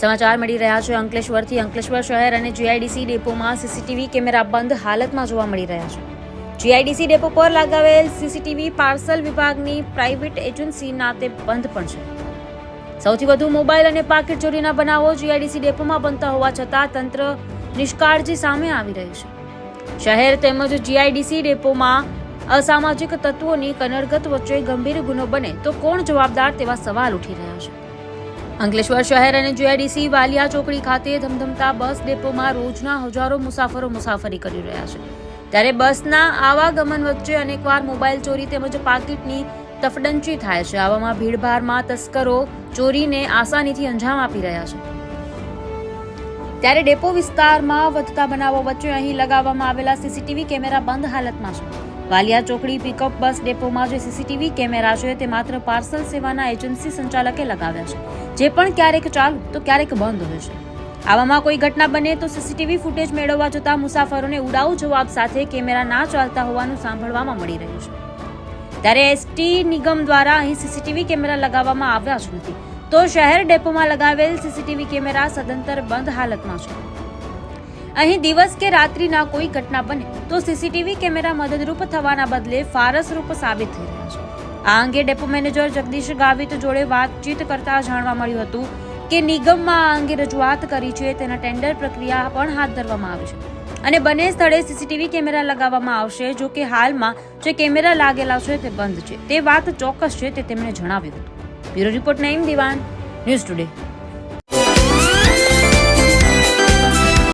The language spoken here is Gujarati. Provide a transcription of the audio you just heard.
સમાચાર મળી રહ્યા છે અંકલેશ્વરથી। અંકલેશ્વર શહેર અને જીઆઈડીસી ડેપોમાં સીસીટીવી કેમેરા બંધ હાલતમાં જોવા મળી રહ્યા છે। જીઆઈડીસી ડેપો પર લગાવેલ સીસીટીવી પાર્સલ વિભાગની પ્રાઇવેટ એજન્સી નાતે બંધ પણ છે। સૌથી વધુ મોબાઈલ અને પાકીટ ચોરીના બનાવો જીઆઈડીસી ડેપોમાં બનતા હોવા છતાં તંત્ર નિષ્કાળજી સામે આવી રહી છે। શહેર તેમજ જીઆઈડીસી ડેપોમાં અસામાજિક તત્વોની કનડગત વચ્ચે ગંભીર ગુનો બને તો કોણ જવાબદાર તેવા સવાલ ઉઠી રહ્યા છે। અંકલેશ્વર શહેર અને જીઆઈડીસી વાલિયા ચોકડી ખાતે ધમધમતા બસ ડેપોમાં રોજના હજારો મુસાફરો મુસાફરી કરી રહ્યા છે, ત્યારે બસના આવાગમન વચ્ચે અનેકવાર મોબાઈલ ચોરી તેમજ પાકીટની તફડંચી થાય છે। આવામાં ભીડભાડમાં તસ્કરો ચોરીને આસાનીથી અંજામ આપી રહ્યા છે, ત્યારે ડેપો વિસ્તારમાં વધતા બનાવો વચ્ચે અહીં લગાવવામાં આવેલા સીસીટીવી કેમેરા બંધ હાલતમાં છે। વાલિયા ચોકડી પિકઅપ બસ ડેપોમાં જે સીસીટીવી કેમેરા છે તે માત્ર પાર્સલ સેવાના એજન્સી સંચાલકે લગાવ્યા છે, જે પણ ક્યારેક ચાલુ તો ક્યારેક બંધ હોય છે। આવામાં કોઈ ઘટના બને તો સીસીટીવી ફૂટેજ મેળવવા જતા મુસાફરોને ઉડાઉ જવાબ સાથે કેમેરા ના ચાલતા હોવાનું સાંભળવામાં મળી રહ્યું છે, ત્યારે એસટી નિગમ દ્વારા અહીં સીસીટીવી કેમેરા લગાવવામાં આવ્યા જ નથી, તો શહેર ડેપોમાં લગાવેલ સીસીટીવી કેમેરા સદંતર બંધ હાલતમાં છે। અહીં દિવસ કે રાત્રિના કોઈ ઘટના બને તો સીસીટીવી કેમેરા મદદરૂપ થવાના બદલે ફારસરૂપ સાબિત થઈ રહ્યા છે। આ અંગે ડેપો મેનેજર જગદીશ ગાવિત જોડે વાતચીત કરતા જાણવા મળ્યું હતું કે નિગમમાં આ અંગે રજૂઆત કરી છે, તેના ટેન્ડર પ્રક્રિયા પણ હાથ ધરવામાં આવી છે અને બંને સ્થળે સીસીટીવી કેમેરા લગાવવામાં આવશે। જો કે હાલમાં જે કેમેરા લાગેલા છે તે બંધ છે, તે વાત ચોક્કસ છે તે તેમણે જણાવ્યું હતું। બ્યુરો રિપોર્ટ નઈમ દિવાન, ન્યૂઝ ટુડે।